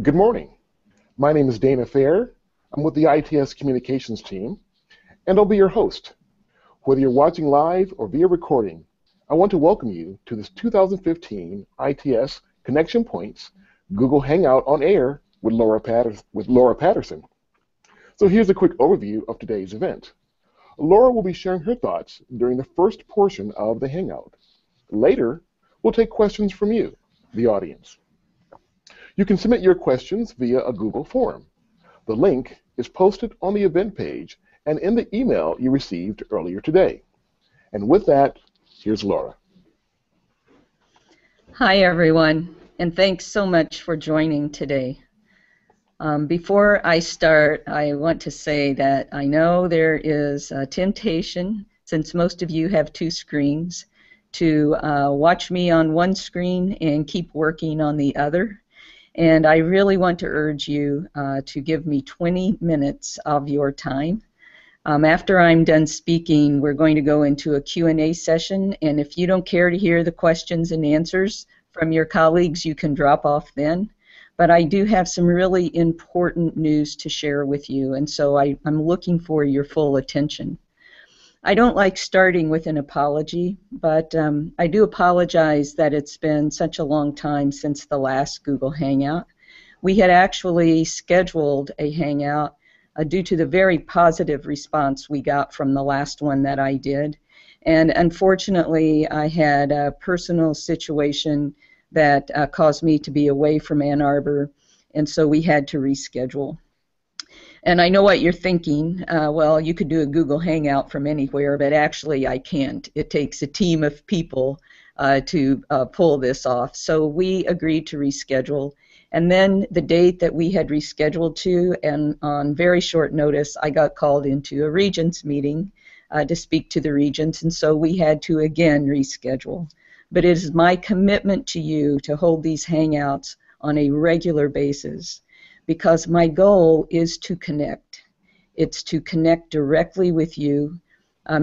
Good morning. My name is Dana Fair. I'm with the ITS Communications team, and I'll be your host. Whether you're watching live or via recording, I want to welcome you to this 2015 ITS Connection Points Google Hangout on Air with Laura Patterson. So here's a quick overview of today's event. Laura will be sharing her thoughts during the first portion of the Hangout. Later, we'll take questions from you, the audience. You can submit your questions via a Google form. The link is posted on the event page and in the email you received earlier today. And with that, here's Laura. Hi, everyone, and thanks so much for joining today. Before I start, I want to say that I know there is a temptation, since most of you have two screens, to watch me on one screen and keep working on the other. And I really want to urge you to give me 20 minutes of your time. After I'm done speaking, we're going to go into a Q&A session, and if you don't care to hear the questions and answers from your colleagues, you can drop off then. But I do have some really important news to share with you, and so I'm looking for your full attention. I don't like starting with an apology, but I do apologize that it's been such a long time since the last Google Hangout. We had actually scheduled a Hangout due to the very positive response we got from the last one that I did. And unfortunately, I had a personal situation that caused me to be away from Ann Arbor, and so we had to reschedule. And I know what you're thinking, well, you could do a Google Hangout from anywhere, but actually I can't. It takes a team of people to pull this off. So we agreed to reschedule. And then the date that we had rescheduled to, and on very short notice, I got called into a regents meeting to speak to the regents, and so we had to again reschedule. But it is my commitment to you to hold these Hangouts on a regular basis, because my goal is to connect. It's to connect directly with you.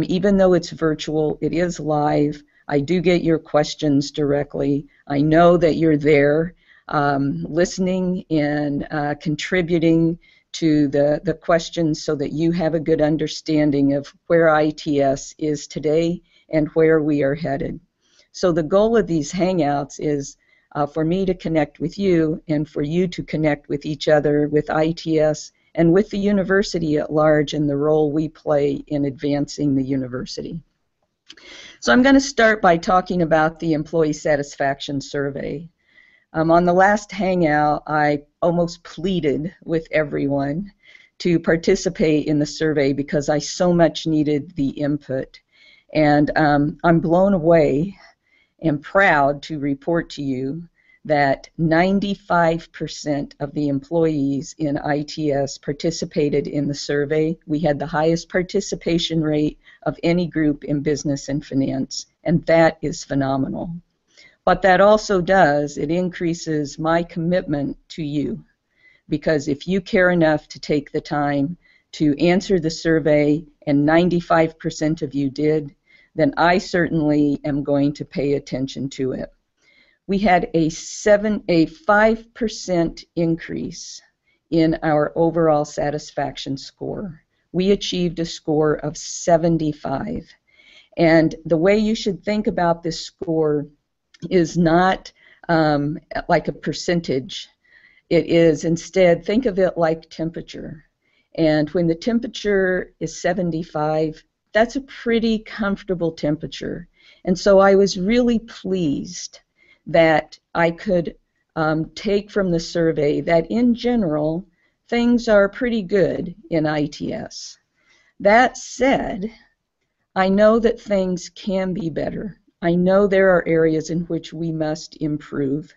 Even though it's virtual, it is live. I do get your questions directly. I know that you're there listening and contributing to the questions so that you have a good understanding of where ITS is today and where we are headed. So the goal of these Hangouts is for me to connect with you and for you to connect with each other, with ITS, and with the university at large and the role we play in advancing the university. So I'm going to start by talking about the employee satisfaction survey. On the last Hangout, I almost pleaded with everyone to participate in the survey because I so much needed the input. And I'm blown away and proud to report to you that 95% of the employees in ITS participated in the survey. We had the highest participation rate of any group in business and finance, and that is phenomenal. What that also does, it increases my commitment to you, because if you care enough to take the time to answer the survey, and 95% of you did, then I certainly am going to pay attention to it. We had a 5% increase in our overall satisfaction score. We achieved a score of 75. And the way you should think about this score is not like a percentage. It is instead, think of it like temperature. And when the temperature is 75, that's a pretty comfortable temperature. And so I was really pleased that I could take from the survey that in general, things are pretty good in ITS. That said, I know that things can be better. I know there are areas in which we must improve.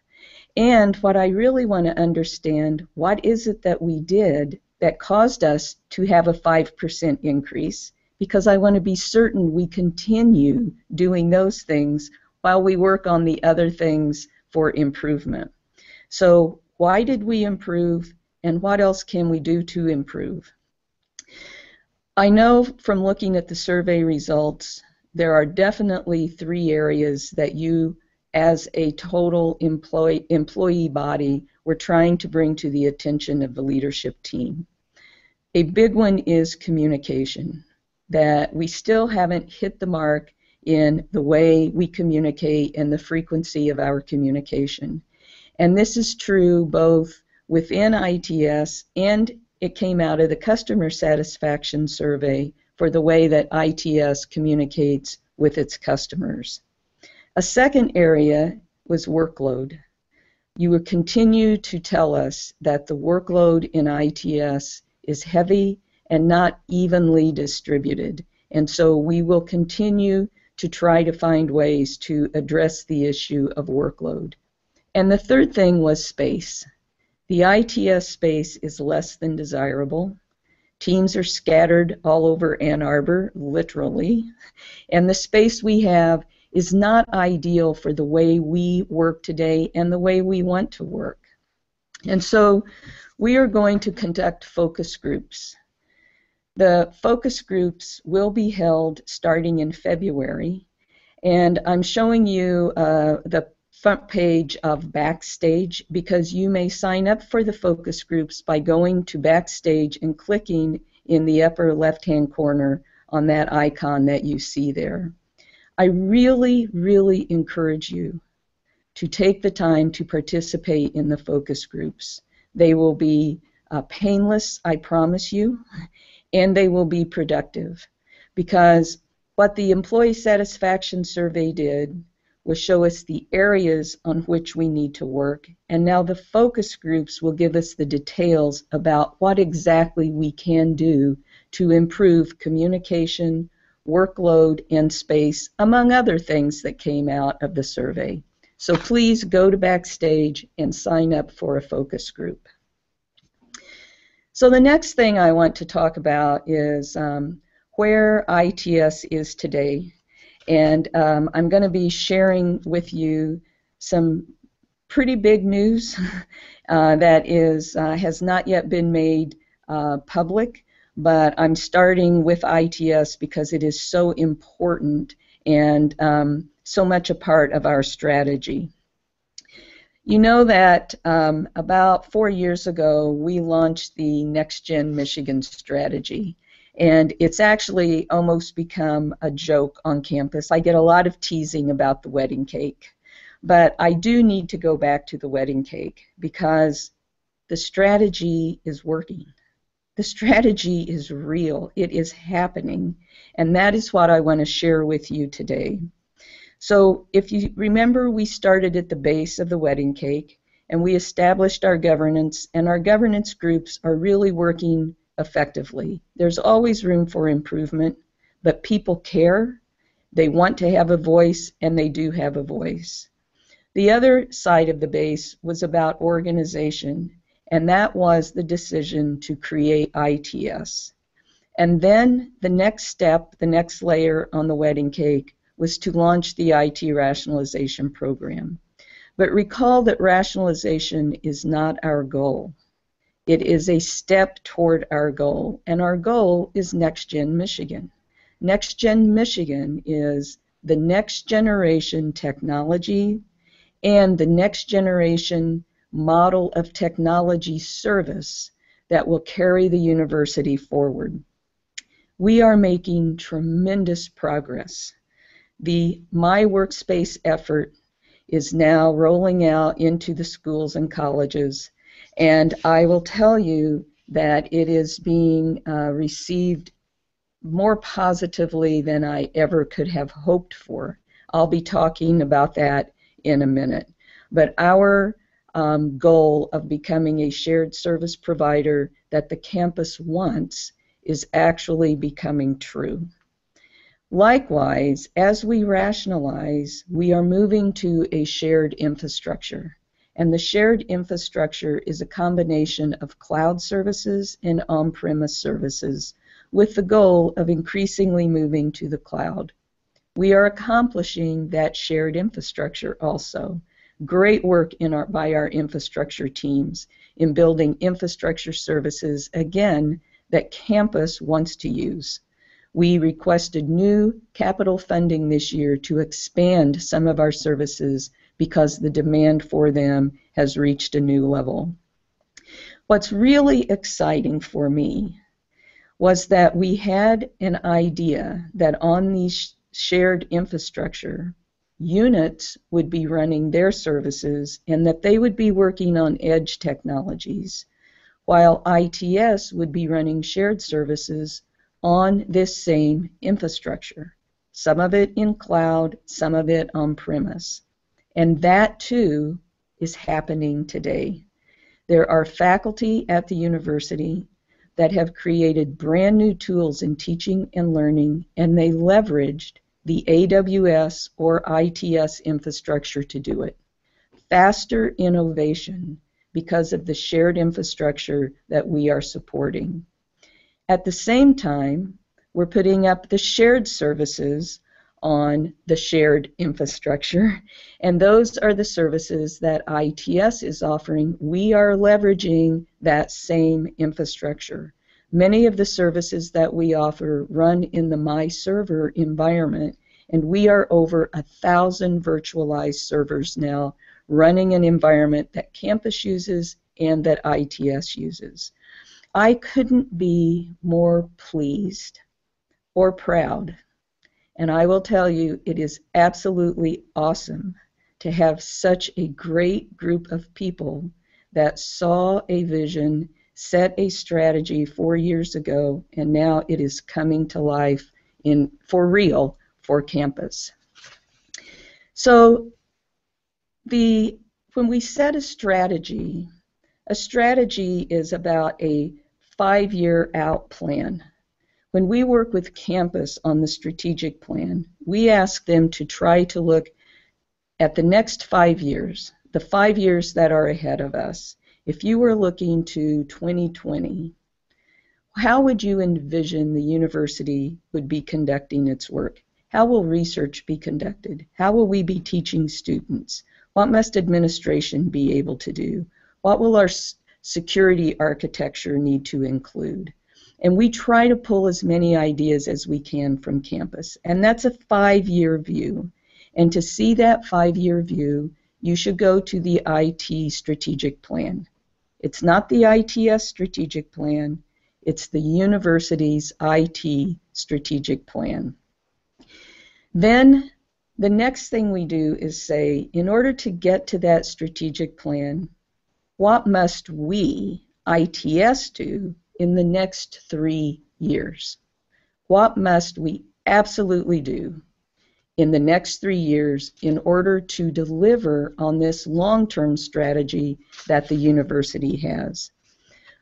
And what I really want to understand, what is it that we did that caused us to have a 5% increase? Because I want to be certain we continue doing those things while we work on the other things for improvement. So why did we improve, and what else can we do to improve? I know from looking at the survey results, there are definitely 3 areas that you as a total employee body, we're trying to bring to the attention of the leadership team. A big one is communication, that we still haven't hit the mark in the way we communicate and the frequency of our communication. And this is true both within ITS, and it came out of the customer satisfaction survey for the way that ITS communicates with its customers. A second area was workload. You will continue to tell us that the workload in ITS is heavy and not evenly distributed. And so we will continue to try to find ways to address the issue of workload. And the third thing was space. The ITS space is less than desirable. Teams are scattered all over Ann Arbor, literally, and the space we have is not ideal for the way we work today and the way we want to work. And so we are going to conduct focus groups. The focus groups will be held starting in February, and I'm showing you the front page of Backstage because you may sign up for the focus groups by going to Backstage and clicking in the upper left-hand corner on that icon that you see there. I really, really encourage you to take the time to participate in the focus groups. They will be painless, I promise you, and they will be productive, because what the employee satisfaction survey did was show us the areas on which we need to work, and now the focus groups will give us the details about what exactly we can do to improve communication, workload, and space, among other things that came out of the survey. So please go to Backstage and sign up for a focus group. So the next thing I want to talk about is where ITS is today. And I'm going to be sharing with you some pretty big news that has not yet been made public, but I'm starting with ITS because it is so important and so much a part of our strategy. You know that about 4 years ago we launched the Nextgen Michigan strategy, and it's actually almost become a joke on campus. I get a lot of teasing about the wedding cake, but I do need to go back to the wedding cake because the strategy is working. The strategy is real. It is happening, and that is what I want to share with you today. So if you remember, we started at the base of the wedding cake, and we established our governance, and our governance groups are really working effectively. There's always room for improvement, but people care, they want to have a voice, and they do have a voice. The other side of the base was about organization, and that was the decision to create ITS. And then the next step, the next layer on the wedding cake, was to launch the IT rationalization program. But recall that rationalization is not our goal. It is a step toward our goal, and our goal is Nextgen Michigan. Nextgen Michigan is the next generation technology and the next generation model of technology service that will carry the university forward. We are making tremendous progress. The My Workspace effort is now rolling out into the schools and colleges, and I will tell you that it is being received more positively than I ever could have hoped for. I'll be talking about that in a minute. But our goal of becoming a shared service provider that the campus wants is actually becoming true. Likewise, as we rationalize, we are moving to a shared infrastructure. And the shared infrastructure is a combination of cloud services and on-premise services with the goal of increasingly moving to the cloud. We are accomplishing that shared infrastructure also. Great work by our infrastructure teams in building infrastructure services, again, that campus wants to use. We requested new capital funding this year to expand some of our services because the demand for them has reached a new level. What's really exciting for me was that we had an idea that on these shared infrastructure, units would be running their services and that they would be working on edge technologies, while ITS would be running shared services on this same infrastructure, some of it in cloud, some of it on-premise. And that, too, is happening today. There are faculty at the university that have created brand new tools in teaching and learning, and they leveraged the AWS or ITS infrastructure to do it. Faster innovation because of the shared infrastructure that we are supporting. At the same time, we're putting up the shared services on the shared infrastructure, and those are the services that ITS is offering. We are leveraging that same infrastructure. Many of the services that we offer run in the MyServer environment, and we are over 1,000 virtualized servers now running an environment that campus uses and that ITS uses. I couldn't be more pleased or proud. And I will tell you, it is absolutely awesome to have such a great group of people that saw a vision, set a strategy 4 years ago, and now it is coming to life for real for campus. So when we set a strategy is about a 5-year out plan. When we work with campus on the strategic plan, we ask them to try to look at the next 5 years, the 5 years that are ahead of us. If you were looking to 2020, how would you envision the university would be conducting its work? How will research be conducted? How will we be teaching students? What must administration be able to do? What will our security architecture need to include? And we try to pull as many ideas as we can from campus. And that's a 5-year view. And to see that 5-year view, you should go to the IT strategic plan. It's not the ITS strategic plan, it's the university's IT strategic plan. Then the next thing we do is say, in order to get to that strategic plan, what must we, ITS, do in the next 3 years? What must we absolutely do in the next 3 years in order to deliver on this long-term strategy that the university has?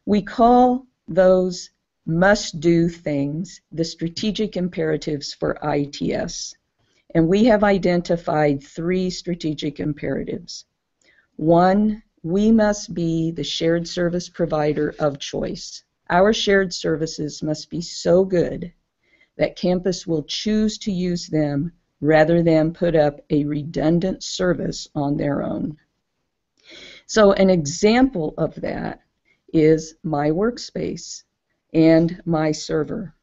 We call those must-do things the strategic imperatives for ITS. And we have identified 3 strategic imperatives. 1, we must be the shared service provider of choice. Our shared services must be so good that campus will choose to use them rather than put up a redundant service on their own. So an example of that is my Workspace and my server,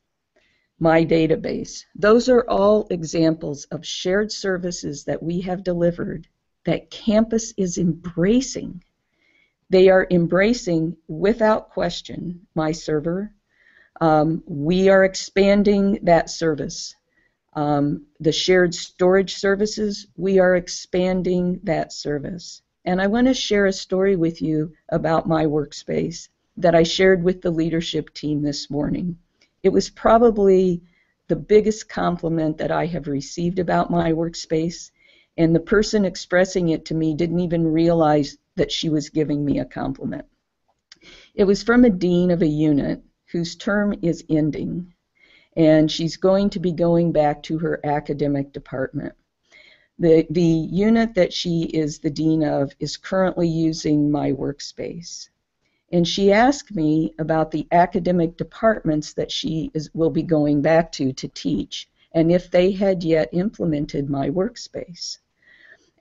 my database. Those are all examples of shared services that we have delivered that campus is embracing. They are embracing without question my server. We are expanding that service. The shared storage services, we are expanding that service. And I want to share a story with you about my Workspace that I shared with the leadership team this morning. It was probably the biggest compliment that I have received about my Workspace, and the person expressing it to me didn't even realize that she was giving me a compliment. It was from a dean of a unit whose term is ending, and she's going to be going back to her academic department. The unit that she is the dean of is currently using my Workspace. And she asked me about the academic departments that she will be going back to teach, and if they had yet implemented my Workspace.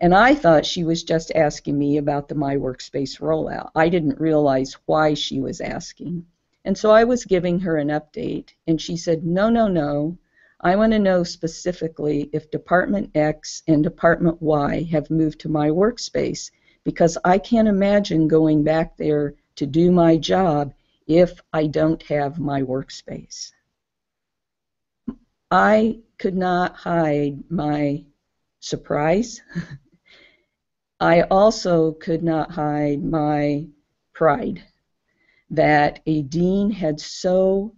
And I thought she was just asking me about the My Workspace rollout. I didn't realize why she was asking. And so I was giving her an update, and she said, no, I want to know specifically if Department X and Department Y have moved to my workspace, because I can't imagine going back there to do my job if I don't have my workspace. I could not hide my surprise. I also could not hide my pride that a dean had so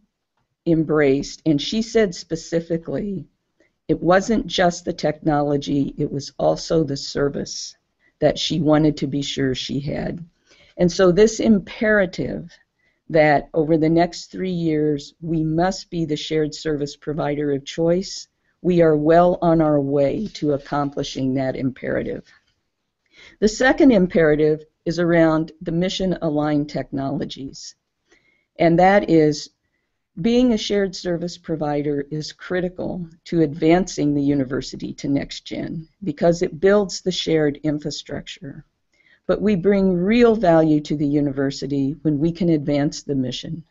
embraced, and she said specifically, it wasn't just the technology, it was also the service that she wanted to be sure she had. And so this imperative that over the next 3 years we must be the shared service provider of choice, we are well on our way to accomplishing that imperative. The second imperative is around the mission-aligned technologies, and that is being a shared service provider is critical to advancing the university to Nextgen because it builds the shared infrastructure. But we bring real value to the university when we can advance the mission,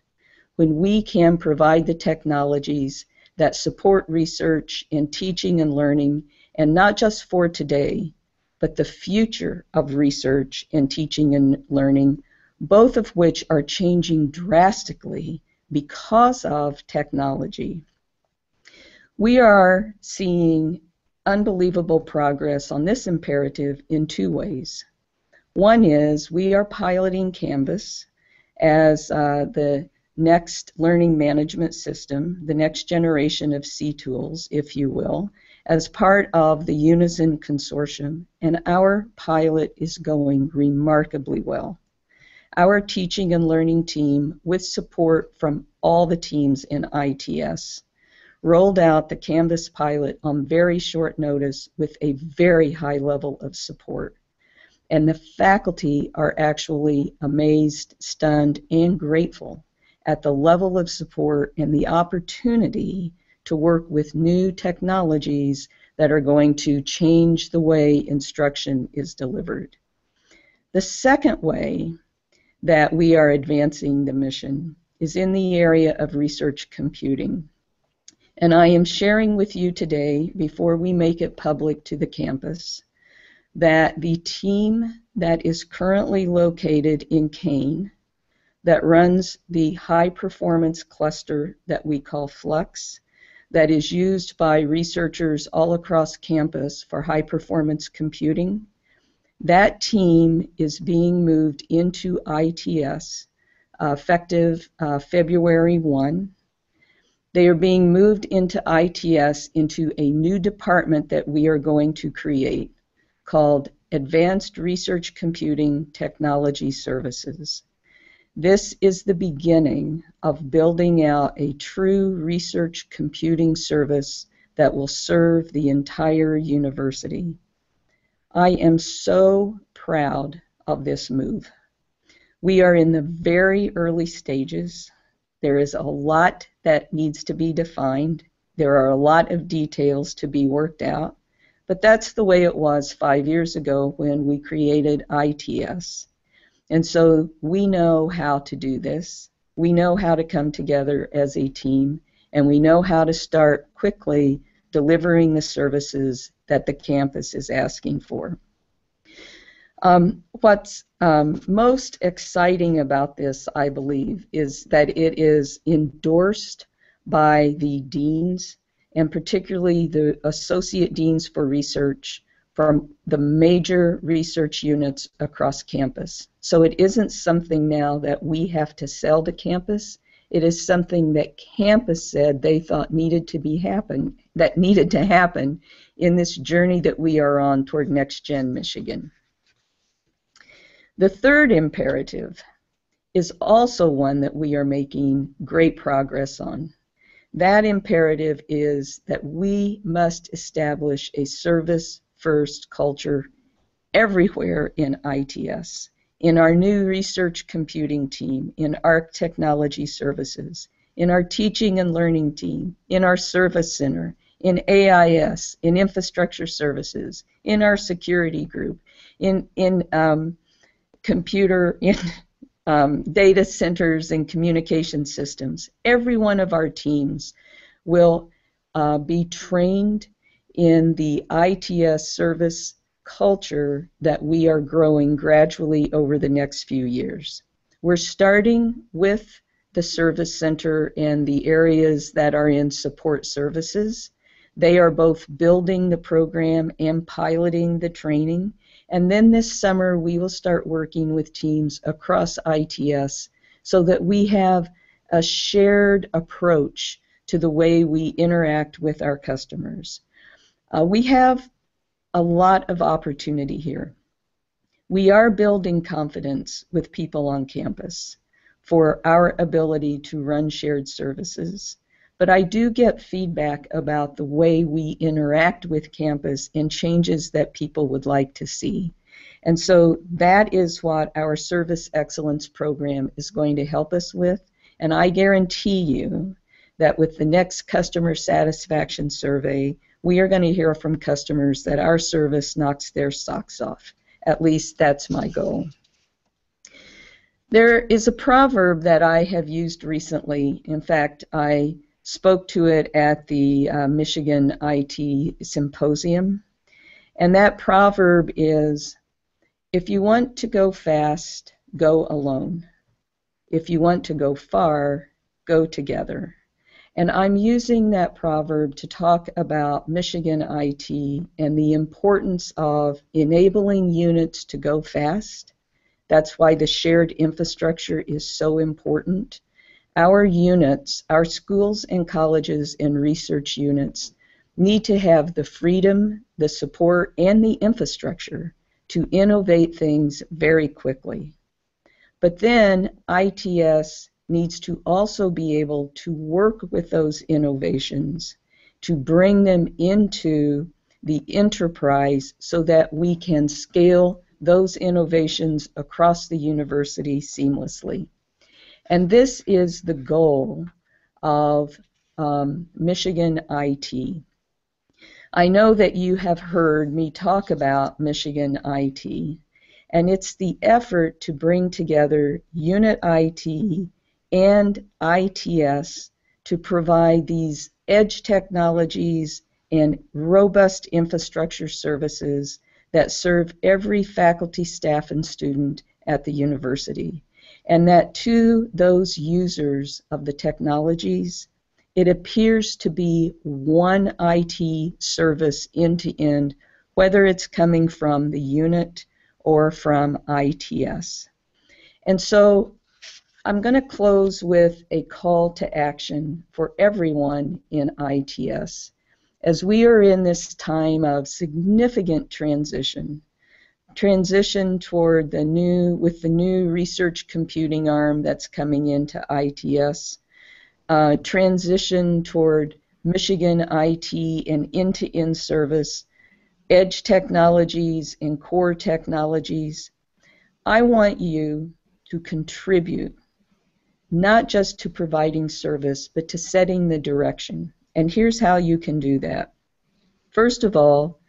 when we can provide the technologies that support research and teaching and learning, and not just for today, but the future of research and teaching and learning, both of which are changing drastically because of technology. We are seeing unbelievable progress on this imperative in 2 ways. One is we are piloting Canvas as the next learning management system, the next generation of C-tools, if you will, as part of the Unison Consortium, and our pilot is going remarkably well. Our teaching and learning team, with support from all the teams in ITS, rolled out the Canvas pilot on very short notice with a very high level of support. And the faculty are actually amazed, stunned, and grateful at the level of support and the opportunity to work with new technologies that are going to change the way instruction is delivered. The second way that we are advancing the mission is in the area of research computing. And I am sharing with you today, before we make it public to the campus, that the team that is currently located in Kane, that runs the high performance cluster that we call Flux, that is used by researchers all across campus for high performance computing, that team is being moved into ITS effective February 1. They are being moved into ITS into a new department that we are going to create called Advanced Research Computing Technology Services. This is the beginning of building out a true research computing service that will serve the entire university. I am so proud of this move. We are in the very early stages. There is a lot that needs to be defined. There are a lot of details to be worked out, but that's the way it was 5 years ago when we created ITS. And so we know how to do this. We know how to come together as a team, and we know how to start quickly delivering the services that the campus is asking for. What's most exciting about this, I believe, is that it is endorsed by the deans, and particularly the associate deans for research from the major research units across campus. So it isn't something now that we have to sell to campus. It is something that campus said they thought needed to happen in this journey that we are on toward Nextgen Michigan. The third imperative is also one that we are making great progress on. That imperative is that we must establish a service-first culture everywhere in ITS, in our new research computing team, in ARC Technology Services, in our teaching and learning team, in our service center, in AIS, in infrastructure services, in our security group, in computer, in data centers and communication systems. Every one of our teams will be trained in the ITS service culture that we are growing gradually over the next few years. We're starting with the service center and the areas that are in support services. They are both building the program and piloting the training. And then this summer we will start working with teams across ITS so that we have a shared approach to the way we interact with our customers. We have a lot of opportunity here. We are building confidence with people on campus for our ability to run shared services. But I do get feedback about the way we interact with campus and changes that people would like to see. And so that is what our Service Excellence program is going to help us with. And I guarantee you that with the next customer satisfaction survey, we are going to hear from customers that our service knocks their socks off. At least that's my goal. There is a proverb that I have used recently. In fact, I spoke to it at the Michigan IT Symposium. And that proverb is, if you want to go fast, go alone. If you want to go far, go together. And I'm using that proverb to talk about Michigan IT and the importance of enabling units to go fast. That's why the shared infrastructure is so important. Our units, our schools and colleges and research units need to have the freedom, the support, and the infrastructure to innovate things very quickly. But then ITS needs to also be able to work with those innovations to bring them into the enterprise so that we can scale those innovations across the university seamlessly. And this is the goal of Michigan IT. I know that you have heard me talk about Michigan IT, and it's the effort to bring together Unit IT and ITS to provide these edge technologies and robust infrastructure services that serve every faculty, staff, and student at the university. And that to those users of the technologies, it appears to be one IT service end-to-end, whether it's coming from the unit or from ITS. And so I'm going to close with a call to action for everyone in ITS. As we are in this time of significant transition toward the new research computing arm that's coming into ITS, transition toward Michigan IT and end-to-end service, edge technologies and core technologies. I want you to contribute not just to providing service, but to setting the direction. And here's how you can do that. First of all,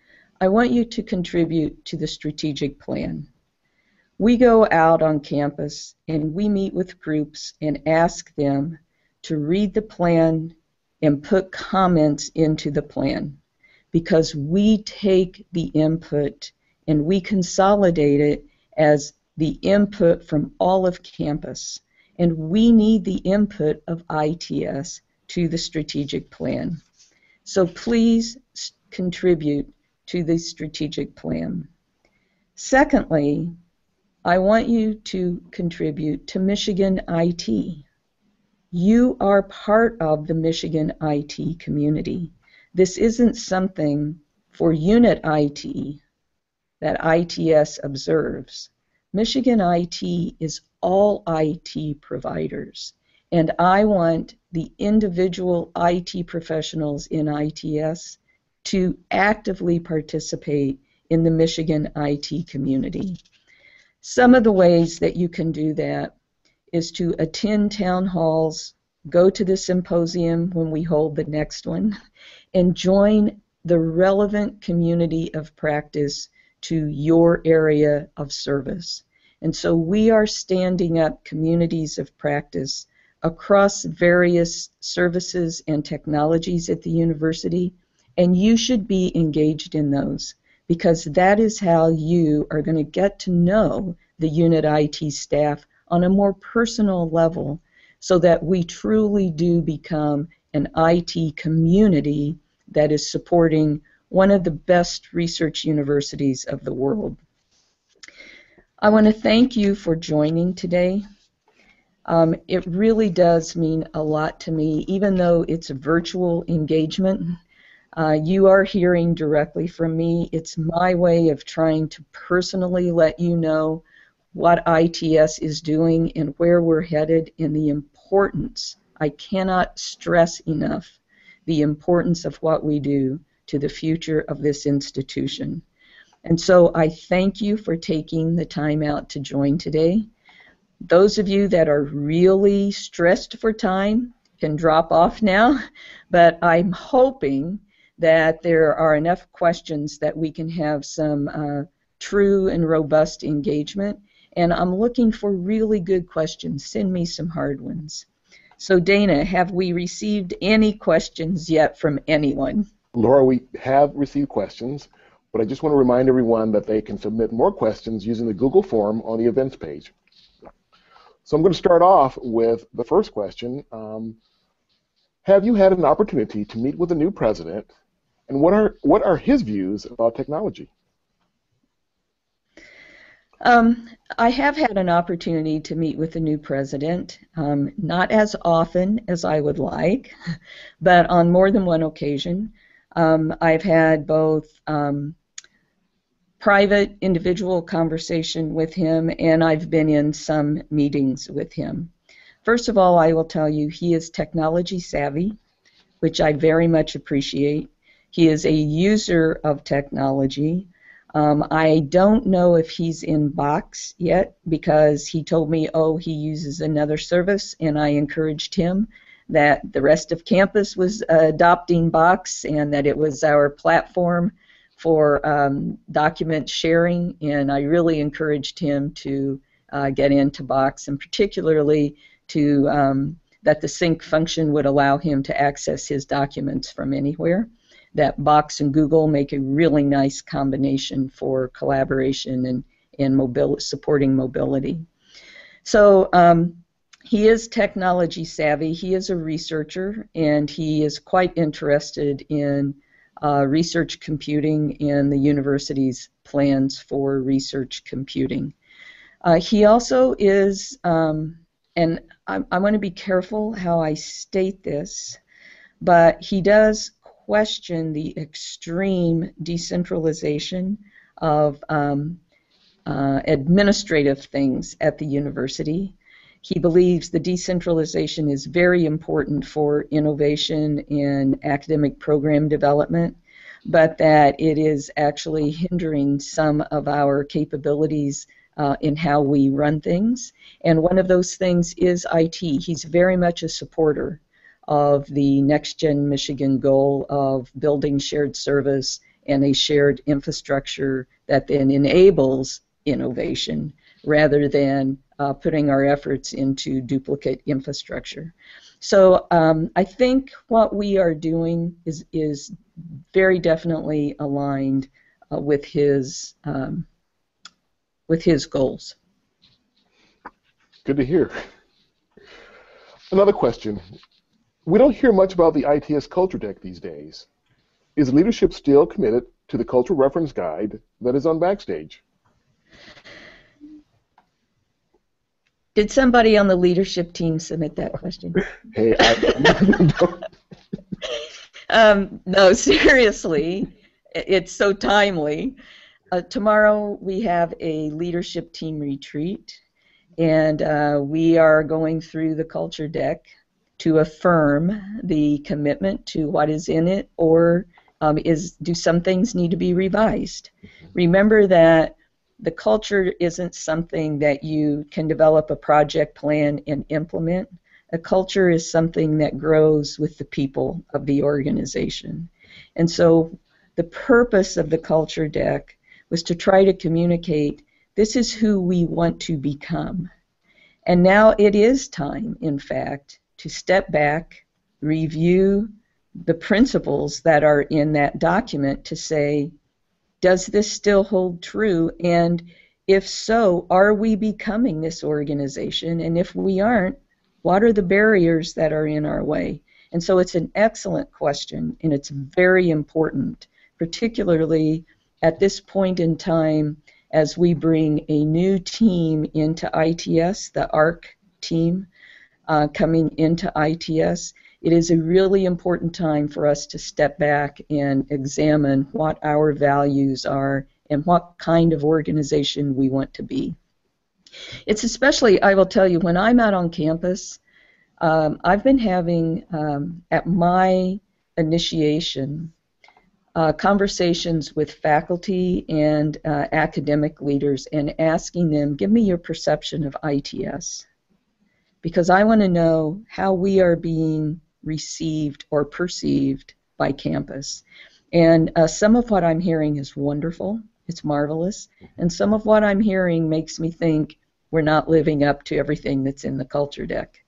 I want you to contribute to the strategic plan. We go out on campus and we meet with groups and ask them to read the plan and put comments into the plan, because we take the input and we consolidate it as the input from all of campus. And we need the input of ITS to the strategic plan. So please contribute to the strategic plan. Secondly, I want you to contribute to Michigan IT. You are part of the Michigan IT community. This isn't something for Unit IT that ITS observes. Michigan IT is all IT providers, and I want the individual IT professionals in ITS to actively participate in the Michigan IT community. Some of the ways that you can do that is to attend town halls, go to the symposium when we hold the next one, and join the relevant community of practice to your area of service. And so we are standing up communities of practice across various services and technologies at the university, and you should be engaged in those, because that is how you are going to get to know the unit IT staff on a more personal level, so that we truly do become an IT community that is supporting one of the best research universities of the world. I want to thank you for joining today. It really does mean a lot to me, even though it's a virtual engagement. You are hearing directly from me. It's my way of trying to personally let you know what ITS is doing and where we're headed, and the importance. I cannot stress enough the importance of what we do to the future of this institution. And so I thank you for taking the time out to join today. Those of you that are really stressed for time can drop off now, but I'm hoping that there are enough questions that we can have some true and robust engagement, and I'm looking for really good questions. Send me some hard ones. So Dana, have we received any questions yet from anyone? Laura, we have received questions, but I just want to remind everyone that they can submit more questions using the Google form on the events page. So I'm going to start off with the first question. Have you had an opportunity to meet with the new president, and what are his views about technology? I have had an opportunity to meet with the new president, not as often as I would like, but on more than one occasion. I've had both private, individual conversation with him, and I've been in some meetings with him. First of all, I will tell you he is technology savvy, which I very much appreciate. He is a user of technology. I don't know if he's in Box yet, because he told me, oh, he uses another service, and I encouraged him that the rest of campus was adopting Box and that it was our platform for document sharing, and I really encouraged him to get into Box, and particularly to that the sync function would allow him to access his documents from anywhere. That Box and Google make a really nice combination for collaboration and supporting mobility. So he is technology savvy. He is a researcher, and he is quite interested in research computing and the university's plans for research computing. He also is, and I want to be careful how I state this, but he does question the extreme decentralization of administrative things at the university. He believes the decentralization is very important for innovation and academic program development, but that it is actually hindering some of our capabilities in how we run things. And one of those things is IT. He's very much a supporter of the Nextgen Michigan goal of building shared service and a shared infrastructure that then enables innovation rather than putting our efforts into duplicate infrastructure. So I think what we are doing is very definitely aligned with his goals. Good to hear. Another question. We don't hear much about the ITS Culture Deck these days. Is leadership still committed to the cultural reference guide that is on Backstage? Did somebody on the leadership team submit that question? Hey, no, seriously, it's so timely. Tomorrow we have a leadership team retreat, and we are going through the culture deck to affirm the commitment to what is in it, or do some things need to be revised? Remember that the culture isn't something that you can develop a project plan and implement. A culture is something that grows with the people of the organization. And so the purpose of the culture deck was to try to communicate this is who we want to become. And now it is time, in fact, to step back, review the principles that are in that document to say, does this still hold true? And if so, are we becoming this organization? And if we aren't, what are the barriers that are in our way? And so it's an excellent question, and it's very important, particularly at this point in time as we bring a new team into ITS, the ARC team coming into ITS. It is a really important time for us to step back and examine what our values are and what kind of organization we want to be. It's especially, I will tell you, when I'm out on campus, I've been having, at my initiation, conversations with faculty and academic leaders and asking them, give me your perception of ITS. Because I want to know how we are being received or perceived by campus. And some of what I'm hearing is wonderful, it's marvelous, and some of what I'm hearing makes me think we're not living up to everything that's in the culture deck.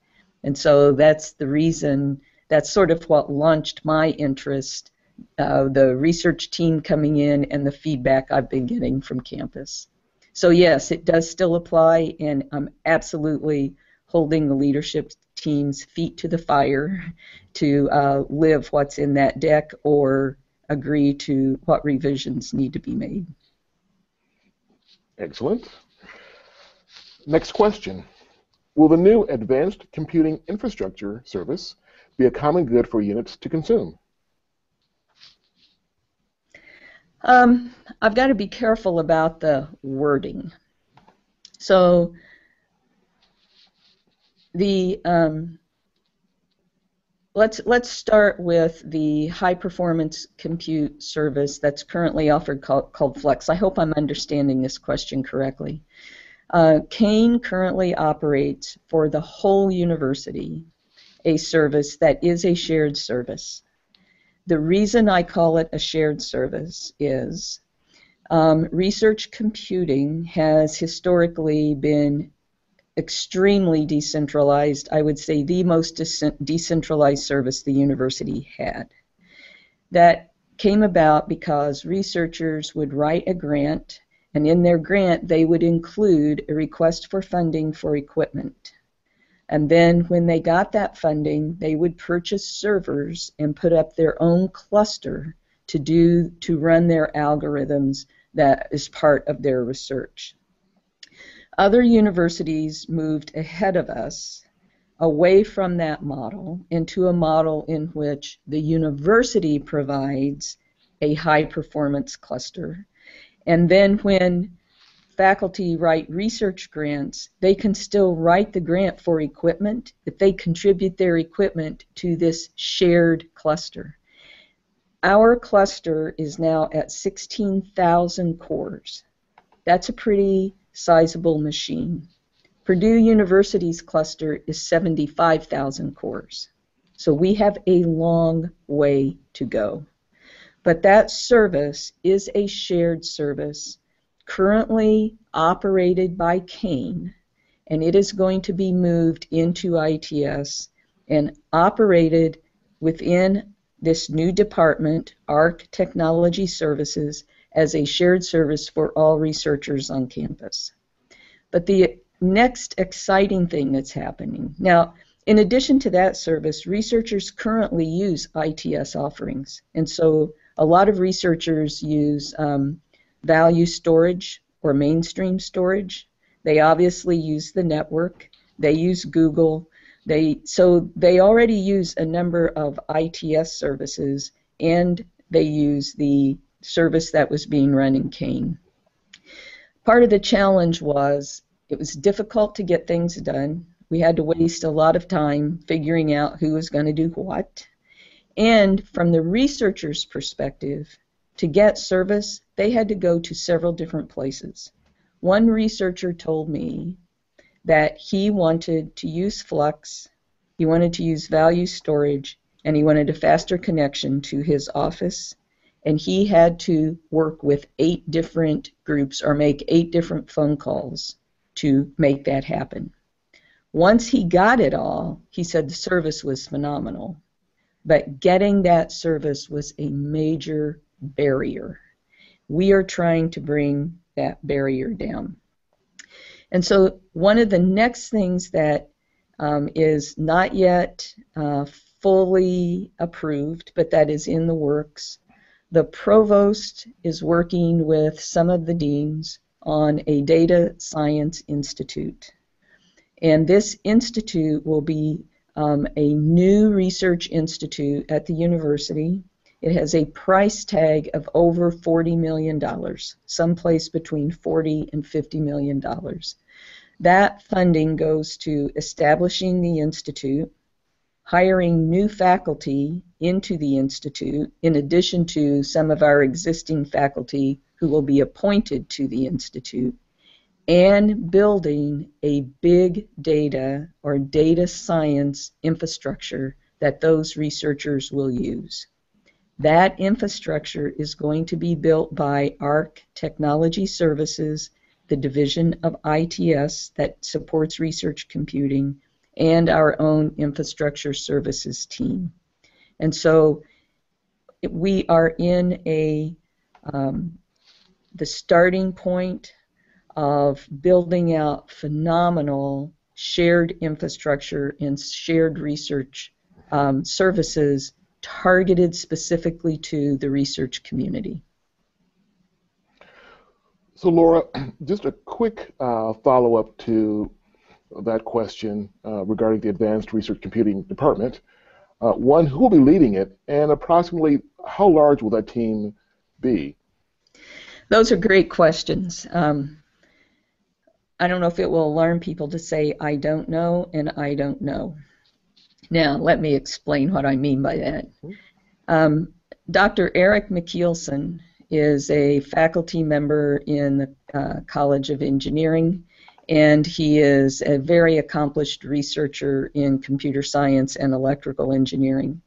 And so that's the reason, that's sort of what launched my interest, the research team coming in and the feedback I've been getting from campus. So yes, it does still apply, and I'm absolutely holding the leadership team's feet to the fire to live what's in that deck or agree to what revisions need to be made. Excellent. Next question. Will the new Advanced Computing Infrastructure service be a common good for units to consume? I've got to be careful about the wording. So the let's start with the high performance compute service that's currently offered called Flex. I hope I'm understanding this question correctly. Kane currently operates for the whole university a service that is a shared service. The reason I call it a shared service is research computing has historically been extremely decentralized. I would say the most decentralized service the university had. That came about because researchers would write a grant, and in their grant they would include a request for funding for equipment. And then when they got that funding, they would purchase servers and put up their own cluster to run their algorithms that is part of their research. Other universities moved ahead of us away from that model into a model in which the university provides a high-performance cluster. And then when faculty write research grants, they can still write the grant for equipment, but they contribute their equipment to this shared cluster. Our cluster is now at 16,000 cores. That's a pretty sizable machine. Purdue University's cluster is 75,000 cores. So we have a long way to go. But that service is a shared service currently operated by Kane, and it is going to be moved into ITS and operated within this new department, ARC Technology Services, as a shared service for all researchers on campus. But the next exciting thing that's happening, now, in addition to that service, researchers currently use ITS offerings, and so a lot of researchers use value storage or mainstream storage. They obviously use the network. They use Google. So they already use a number of ITS services, and they use the service that was being run in Kane. Part of the challenge was it was difficult to get things done. We had to waste a lot of time figuring out who was going to do what. And from the researcher's perspective, to get service, they had to go to several different places. One researcher told me that he wanted to use Flux, he wanted to use value storage, and he wanted a faster connection to his office, and he had to work with 8 different groups or make 8 different phone calls to make that happen. Once he got it all, he said the service was phenomenal. But getting that service was a major barrier. We are trying to bring that barrier down. And so one of the next things that is not yet fully approved, but that is in the works, the provost is working with some of the deans on a data science institute. And this institute will be a new research institute at the university. It has a price tag of over $40 million, someplace between $40 and $50 million. That funding goes to establishing the institute, hiring new faculty into the institute, in addition to some of our existing faculty who will be appointed to the institute, and building a big data or data science infrastructure that those researchers will use. That infrastructure is going to be built by ARC Technology Services, the division of ITS that supports research computing, and our own infrastructure services team. And so we are in the starting point of building out phenomenal shared infrastructure and shared research services targeted specifically to the research community. So Laura, just a quick follow-up to that question regarding the Advanced Research Computing Department. One, who will be leading it, and approximately how large will that team be? Those are great questions. I don't know if it will alarm people to say I don't know and I don't know. Now, let me explain what I mean by that. Dr. Eric McKeelson is a faculty member in the College of Engineering, and he is a very accomplished researcher in computer science and electrical engineering.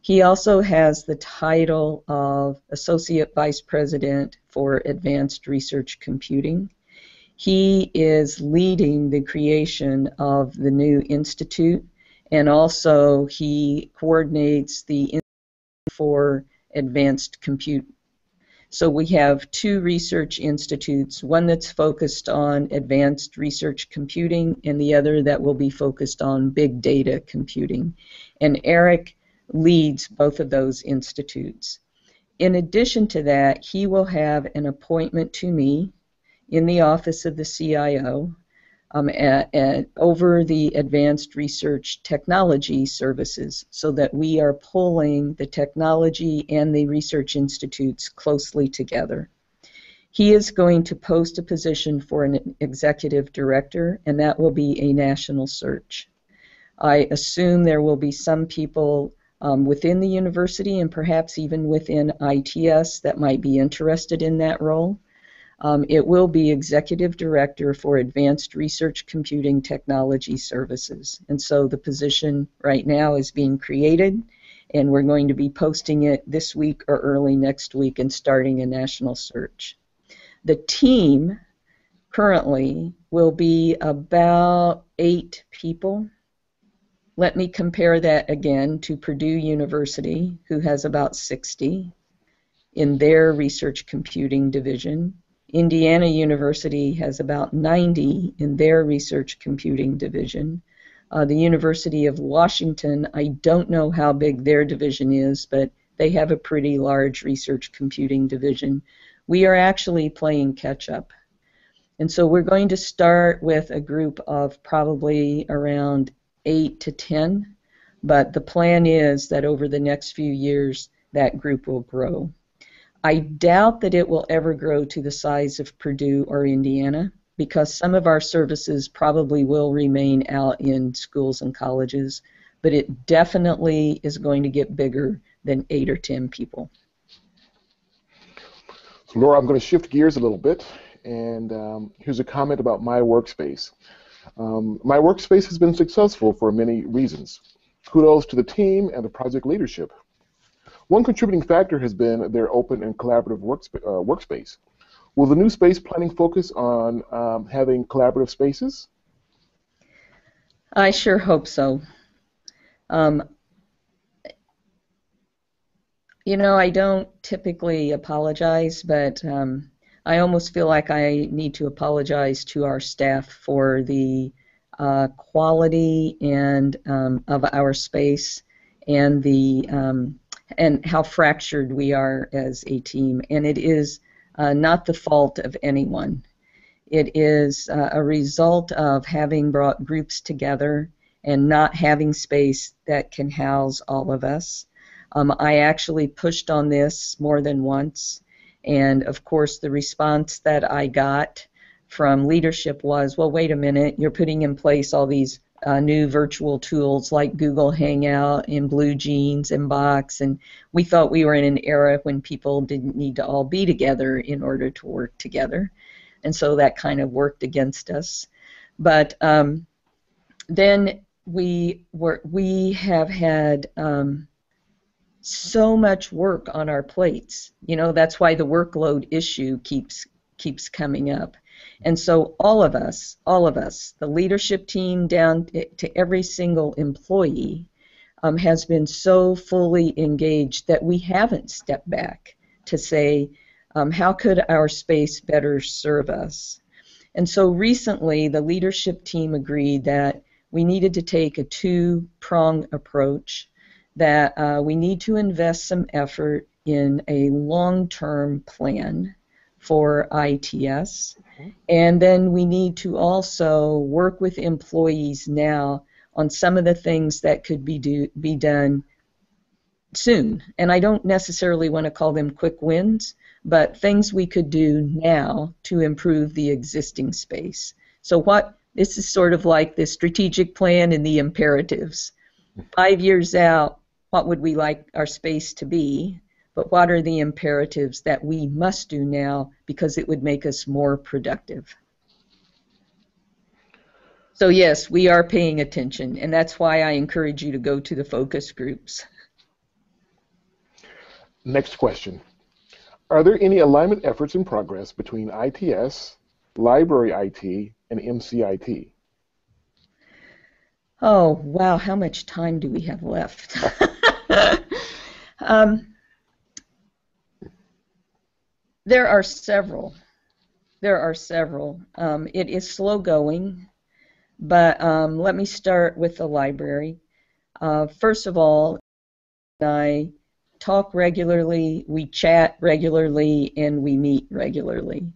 He also has the title of Associate Vice President for Advanced Research Computing. He is leading the creation of the new institute, and also he coordinates the Institute for Advanced Compute. So we have two research institutes, one that's focused on advanced research computing and the other that will be focused on big data computing. And Eric leads both of those institutes. In addition to that, he will have an appointment to me in the office of the CIO over the Advanced Research Technology Services, so that we are pulling the technology and the research institutes closely together. He is going to post a position for an executive director, and that will be a national search. I assume there will be some people within the university and perhaps even within ITS that might be interested in that role. It will be Executive Director for Advanced Research Computing Technology Services. And so the position right now is being created, and we're going to be posting it this week or early next week and starting a national search. The team currently will be about 8 people. Let me compare that again to Purdue University, who has about 60 in their research computing division. Indiana University has about 90 in their research computing division. The University of Washington, I don't know how big their division is, but they have a pretty large research computing division. We are actually playing catch up. And so we're going to start with a group of probably around 8 to 10, but the plan is that over the next few years that group will grow. I doubt that it will ever grow to the size of Purdue or Indiana, because some of our services probably will remain out in schools and colleges, but it definitely is going to get bigger than 8 or 10 people. So Laura, I'm going to shift gears a little bit, and here's a comment about my workspace. My workspace has been successful for many reasons. Kudos to the team and the project leadership. One contributing factor has been their open and collaborative workspace. Will the new space planning focus on having collaborative spaces? I sure hope so. Um, You know, I don't typically apologize, but I almost feel like I need to apologize to our staff for the quality and of our space and the and how fractured we are as a team. And it is not the fault of anyone. It is a result of having brought groups together and not having space that can house all of us. I actually pushed on this more than once, and of course the response that I got from leadership was, well, wait a minute, you're putting in place all these new virtual tools like Google Hangout and Blue Jeans and Box, and we thought we were in an era when people didn't need to all be together in order to work together. And so that kind of worked against us. But then we have had so much work on our plates. You know, that's why the workload issue keeps coming up. And so all of us, the leadership team down to every single employee, has been so fully engaged that we haven't stepped back to say, how could our space better serve us? And so recently, the leadership team agreed that we needed to take a two-prong approach, that we need to invest some effort in a long-term plan for ITS, and then we need to also work with employees now on some of the things that could be done soon. And I don't necessarily want to call them quick wins, but things we could do now to improve the existing space. So this is sort of like the strategic plan and the imperatives. 5 years out, what would we like our space to be? But what are the imperatives that we must do now because it would make us more productive? So yes, we are paying attention, and that's why I encourage you to go to the focus groups. Next question. Are there any alignment efforts in progress between ITS, Library IT, and MCIT? Oh, wow, how much time do we have left? There are several. It is slow going, but let me start with the library. First of all, I talk regularly, we chat regularly, and we meet regularly.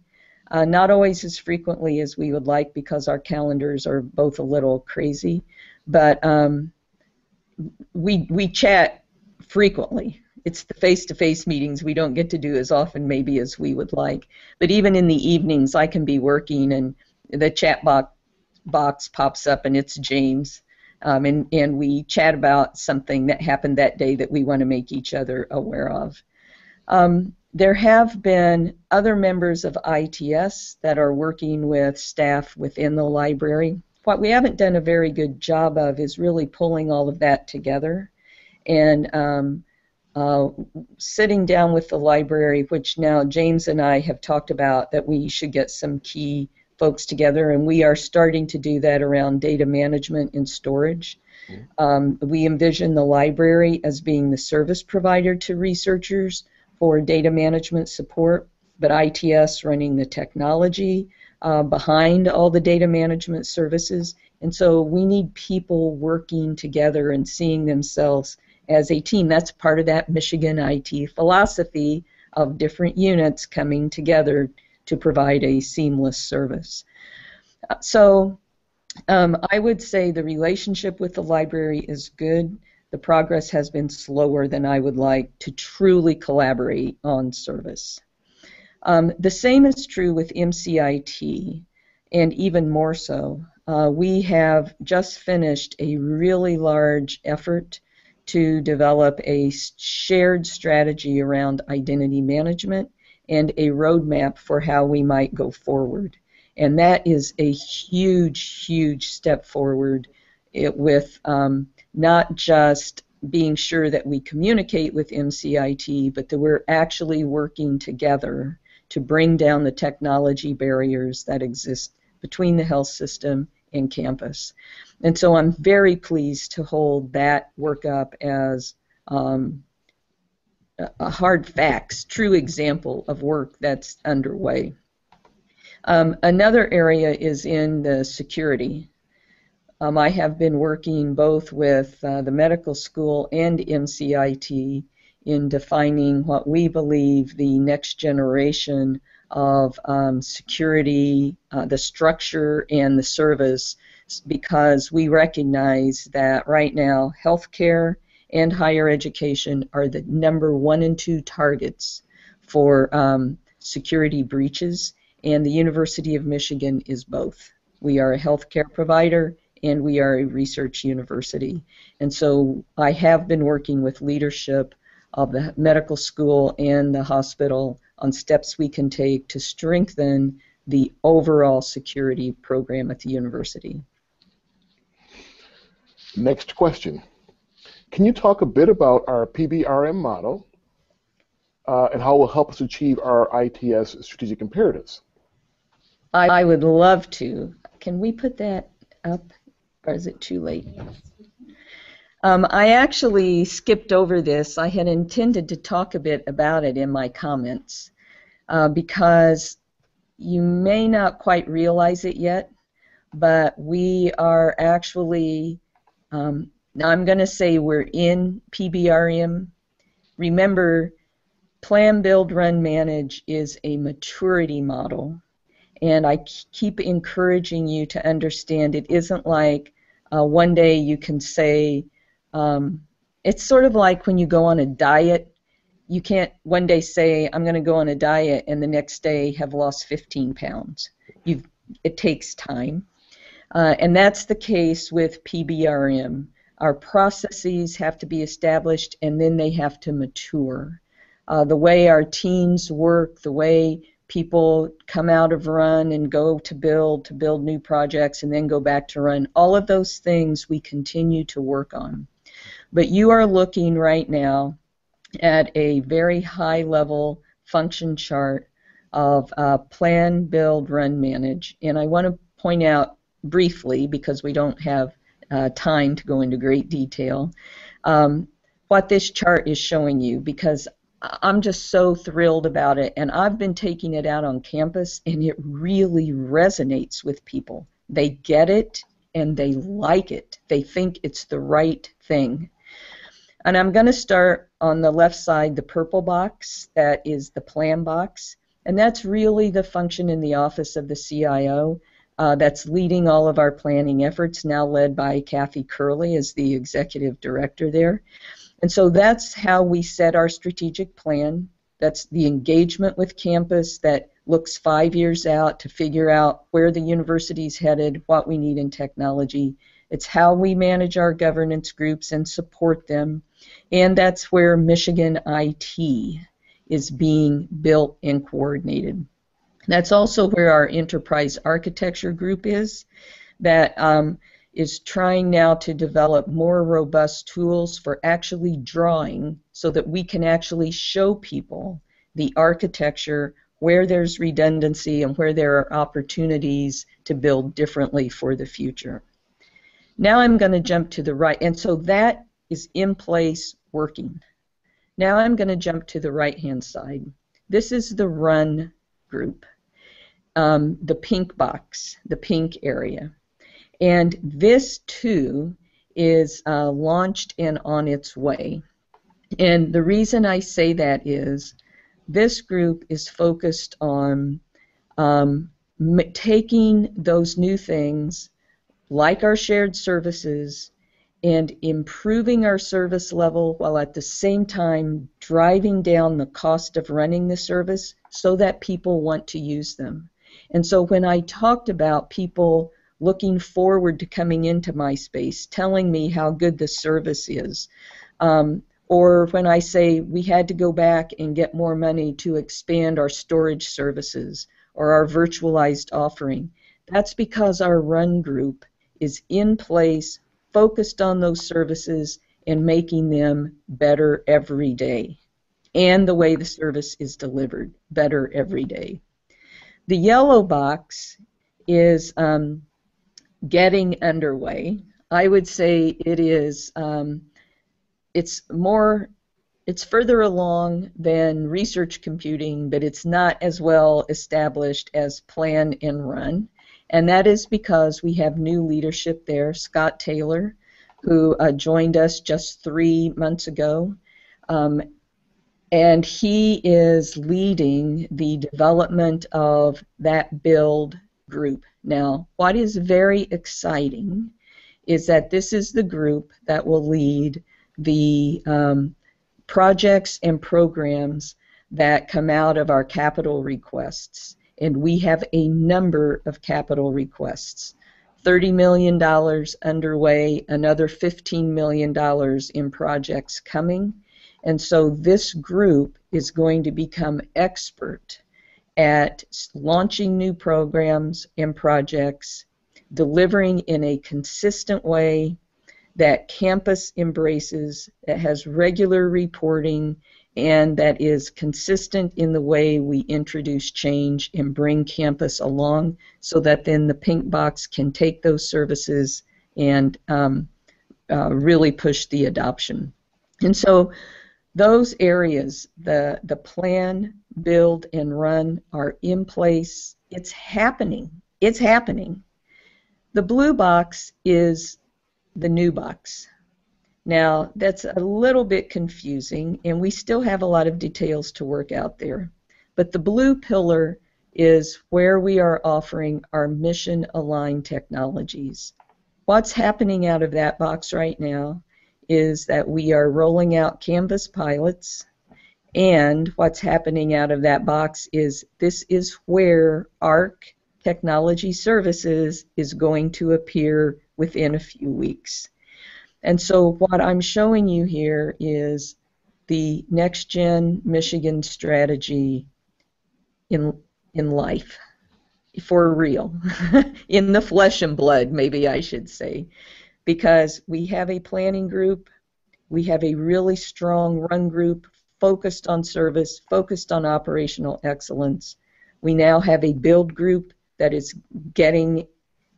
Not always as frequently as we would like because our calendars are both a little crazy, but we chat frequently. It's the face-to-face meetings we don't get to do as often maybe as we would like. But even in the evenings, I can be working and the chat box pops up and it's James. And we chat about something that happened that day that we want to make each other aware of. There have been other members of ITS that are working with staff within the library. What we haven't done a very good job of is really pulling all of that together and sitting down with the library, which now James and I have talked about that we should get some key folks together, and we are starting to do that around data management and storage. We envision the library as being the service provider to researchers for data management support, but ITS running the technology behind all the data management services. And so we need people working together and seeing themselves as a team. That's part of that Michigan IT philosophy of different units coming together to provide a seamless service. So I would say the relationship with the library is good. The progress has been slower than I would like to truly collaborate on service. The same is true with MCIT, and even more so. We have just finished a really large effort to develop a shared strategy around identity management and a roadmap for how we might go forward. And that is a huge, huge step forward with not just being sure that we communicate with MCIT, but that we're actually working together to bring down the technology barriers that exist between the health system in campus. And so I'm very pleased to hold that work up as a hard facts, true example of work that's underway. Another area is in the security. I have been working both with the medical school and MCIT in defining what we believe the next generation of security, the structure, and the service, because we recognize that right now healthcare and higher education are the number 1 and 2 targets for security breaches, and the University of Michigan is both. We are a healthcare provider and we are a research university. And so I have been working with leadership of the medical school and the hospital on steps we can take to strengthen the overall security program at the university. Next question. Can you talk a bit about our PBRM model and how it will help us achieve our ITS strategic imperatives? I would love to. Can we put that up, or is it too late? I actually skipped over this. I had intended to talk a bit about it in my comments because you may not quite realize it yet, but we are actually, now I'm going to say we're in PBRM. Remember, Plan, Build, Run, Manage is a maturity model, and I keep encouraging you to understand it isn't like one day you can say, it's sort of like when you go on a diet. You can't one day say, I'm going to go on a diet, and the next day have lost 15 pounds. It takes time. And that's the case with PBRM. Our processes have to be established, and then they have to mature. The way our teams work, the way people come out of run and go to build new projects and then go back to run, all of those things we continue to work on. But you are looking right now at a very high level function chart of Plan, Build, Run, Manage. And I want to point out briefly, because we don't have time to go into great detail, what this chart is showing you, because I'm just so thrilled about it, and I've been taking it out on campus, and it really resonates with people. They get it, and they like it. They think it's the right thing. And I'm going to start on the left side, the purple box, that is the plan box, and that's really the function in the office of the CIO that's leading all of our planning efforts, now led by Kathy Curley as the executive director there. And so that's how we set our strategic plan. That's the engagement with campus that looks 5 years out to figure out where the university's headed, what we need in technology. It's how we manage our governance groups and support them. And that's where Michigan IT is being built and coordinated. That's also where our enterprise architecture group is, that is trying now to develop more robust tools for actually drawing so that we can actually show people the architecture, where there's redundancy and where there are opportunities to build differently for the future. Now I'm going to jump to the right, and so that is in place working. Now I'm going to jump to the right-hand side. This is the run group, the pink box, the pink area. And this, too, is launched and on its way. And the reason I say that is this group is focused on taking those new things, like our shared services, and improving our service level while at the same time driving down the cost of running the service so that people want to use them. And so when I talked about people looking forward to coming into my space, telling me how good the service is, or when I say we had to go back and get more money to expand our storage services or our virtualized offering, that's because our run group is in place, focused on those services and making them better every day, and the way the service is delivered better every day. The yellow box is getting underway. I would say it is, it's further along than research computing, but it's not as well established as plan and run. And that is because we have new leadership there, Scott Taylor, who joined us just 3 months ago. And he is leading the development of that build group. Now, what is very exciting is that this is the group that will lead the projects and programs that come out of our capital requests. And we have a number of capital requests. $30 million underway, another $15 million in projects coming. And so this group is going to become expert at launching new programs and projects, delivering in a consistent way that campus embraces, that has regular reporting, and that is consistent in the way we introduce change and bring campus along, so that then the pink box can take those services and really push the adoption. And so those areas, the plan, build, and run are in place. It's happening. It's happening. The blue box is the new box. Now, that's a little bit confusing, and we still have a lot of details to work out there. But the blue pillar is where we are offering our mission-aligned technologies. What's happening out of that box right now is that we are rolling out Canvas pilots, and what's happening out of that box is this is where ARC Technology Services is going to appear within a few weeks. And so what I'm showing you here is the Nextgen Michigan strategy in life, for real, in the flesh and blood, maybe I should say. Because we have a planning group, we have a really strong run group focused on service, focused on operational excellence. We now have a build group that is getting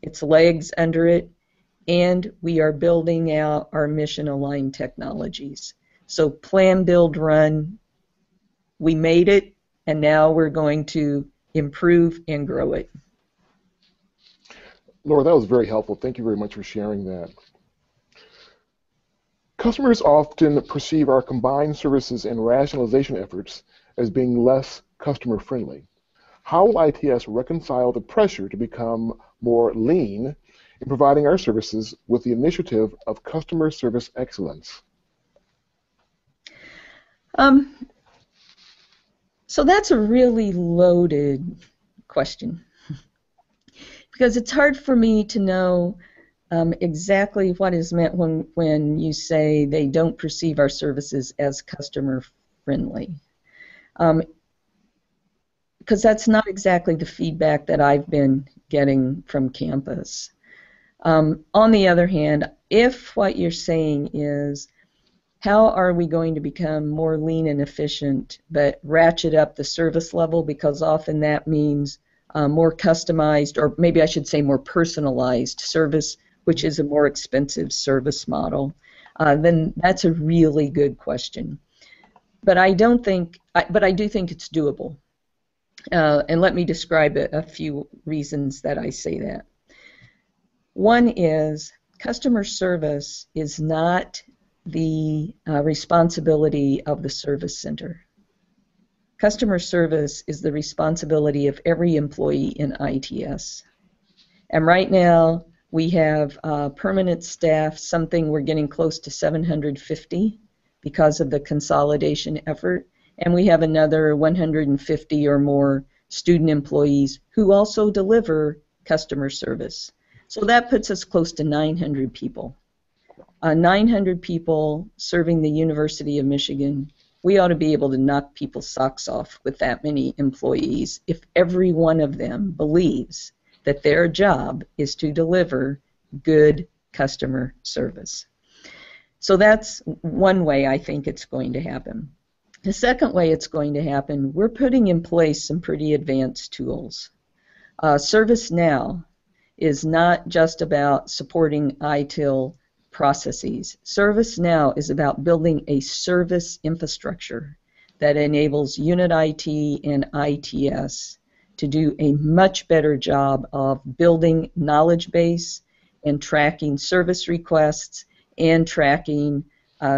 its legs under it, and we are building out our mission-aligned technologies. So plan, build, run, we made it, and now we're going to improve and grow it. Laura, that was very helpful. Thank you very much for sharing that. Customers often perceive our combined services and rationalization efforts as being less customer-friendly. How will ITS reconcile the pressure to become more lean in providing our services with the initiative of customer service excellence? So that's a really loaded question, because it's hard for me to know exactly what is meant when you say they don't perceive our services as customer friendly. Because that's not exactly the feedback that I've been getting from campus. On the other hand, if what you're saying is, how are we going to become more lean and efficient but ratchet up the service level, because often that means more customized, or maybe I should say more personalized service, which is a more expensive service model, then that's a really good question. But I do think it's doable. And let me describe a few reasons that I say that. One is customer service is not the responsibility of the service center. Customer service is the responsibility of every employee in ITS. And right now we have permanent staff, something we're getting close to 750 because of the consolidation effort. And we have another 150 or more student employees who also deliver customer service. So that puts us close to 900 people. 900 people serving the University of Michigan. We ought to be able to knock people's socks off with that many employees if every one of them believes that their job is to deliver good customer service. So that's one way I think it's going to happen. The second way it's going to happen, we're putting in place some pretty advanced tools. ServiceNow is not just about supporting ITIL processes. ServiceNow is about building a service infrastructure that enables Unit IT and ITS to do a much better job of building knowledge base and tracking service requests and tracking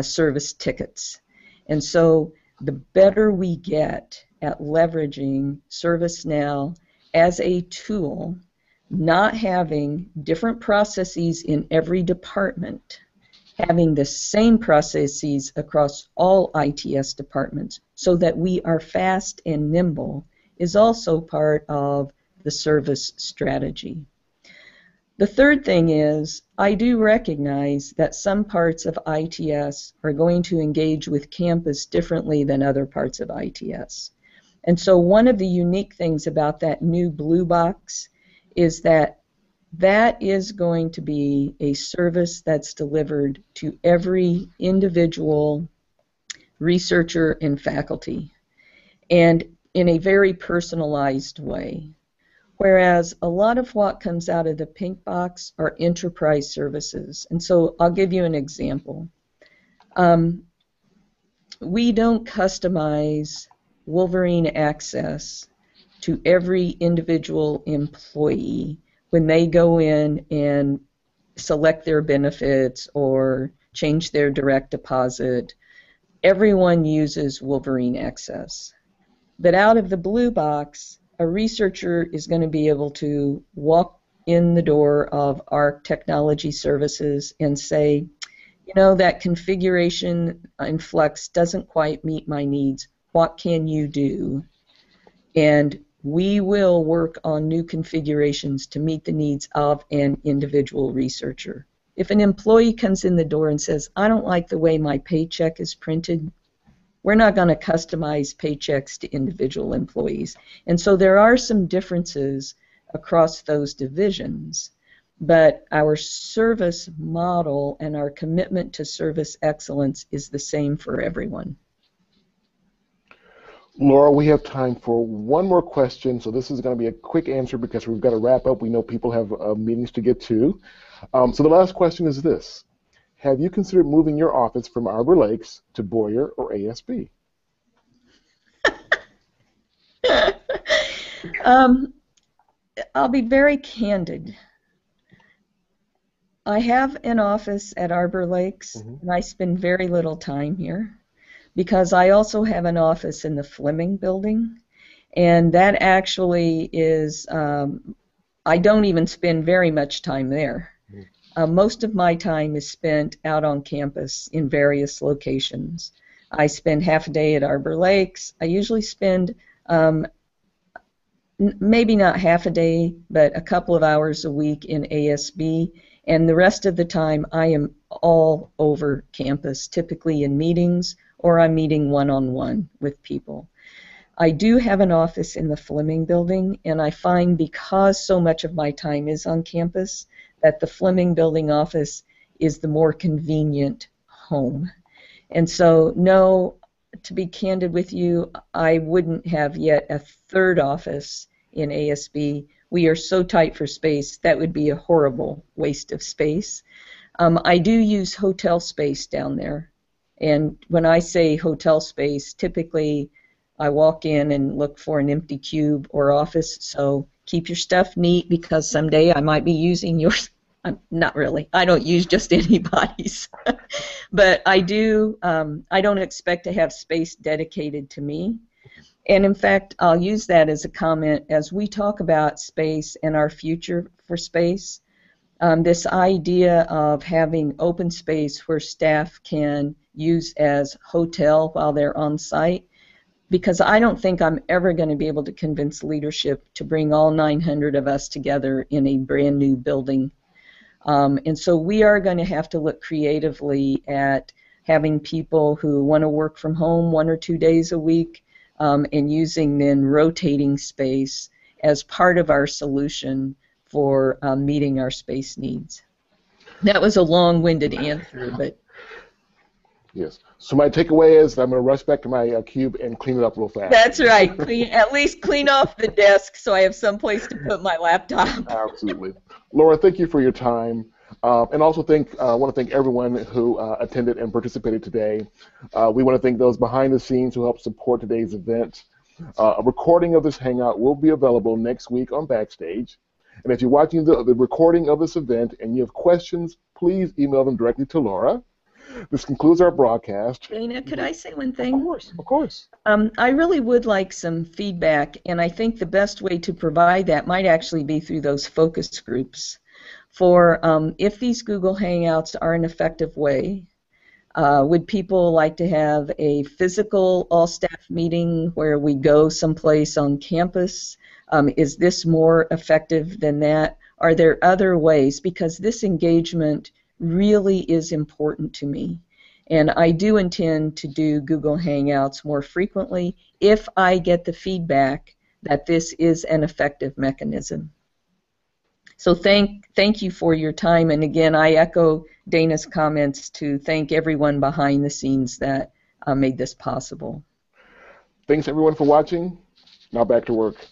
service tickets. And so the better we get at leveraging ServiceNow as a tool, not having different processes in every department, having the same processes across all ITS departments so that we are fast and nimble is also part of the service strategy. The third thing is, I do recognize that some parts of ITS are going to engage with campus differently than other parts of ITS. And so one of the unique things about that new blue box is that that is going to be a service that's delivered to every individual researcher and faculty, and in a very personalized way. Whereas a lot of what comes out of the pink box are enterprise services. And so I'll give you an example. We don't customize Wolverine access to every individual employee when they go in and select their benefits or change their direct deposit. Everyone uses Wolverine access. But out of the blue box, a researcher is going to be able to walk in the door of our technology services and say, you know, that configuration in Flux doesn't quite meet my needs. What can you do? And we will work on new configurations to meet the needs of an individual researcher. If an employee comes in the door and says, I don't like the way my paycheck is printed, we're not going to customize paychecks to individual employees. And so there are some differences across those divisions, but our service model and our commitment to service excellence is the same for everyone. Laura, we have time for one more question, so this is going to be a quick answer because we've got to wrap up. We know people have meetings to get to. So the last question is this. Have you considered moving your office from Arbor Lakes to Boyer or ASB? I'll be very candid. I have an office at Arbor Lakes, and I spend very little time here because I also have an office in the Fleming building, and that actually is, I don't even spend very much time there. Most of my time is spent out on campus in various locations. I spend half a day at Arbor Lakes. I usually spend maybe not half a day, but a couple of hours a week in ASB, and the rest of the time I am all over campus, typically in meetings or I'm meeting one-on-one with people. I do have an office in the Fleming building, and I find because so much of my time is on campus that the Fleming building office is the more convenient home. And so, no, to be candid with you, I wouldn't have yet a third office in ASB. We are so tight for space, that would be a horrible waste of space. I do use hotel space down there. And when I say hotel space, typically I walk in and look for an empty cube or office, so keep your stuff neat because someday I might be using yours. Not really. I don't use just anybody's. But I do, I don't expect to have space dedicated to me. And in fact, I'll use that as a comment as we talk about space and our future for space. This idea of having open space where staff can use as hotel while they're on site, because I don't think I'm ever going to be able to convince leadership to bring all 900 of us together in a brand new building. And so we are going to have to look creatively at having people who want to work from home 1 or 2 days a week and using then rotating space as part of our solution for meeting our space needs. That was a long-winded answer, but Yes. So my takeaway is I'm going to rush back to my cube and clean it up real fast. That's right. At least clean off the desk so I have some place to put my laptop. Absolutely. Laura, thank you for your time. And also I want to thank everyone who attended and participated today. We want to thank those behind the scenes who helped support today's event. A recording of this Hangout will be available next week on Backstage. And if you're watching the recording of this event and you have questions, please email them directly to Laura. This concludes our broadcast. Dana, could I say one thing? Of course, of course. I really would like some feedback, and I think the best way to provide that might actually be through those focus groups. For if these Google Hangouts are an effective way, would people like to have a physical all-staff meeting where we go someplace on campus? Is this more effective than that? Are there other ways? Because this engagement really is important to me. And I do intend to do Google Hangouts more frequently if I get the feedback that this is an effective mechanism. So thank you for your time. And again, I echo Dana's comments to thank everyone behind the scenes that made this possible. Thanks everyone for watching. Now back to work.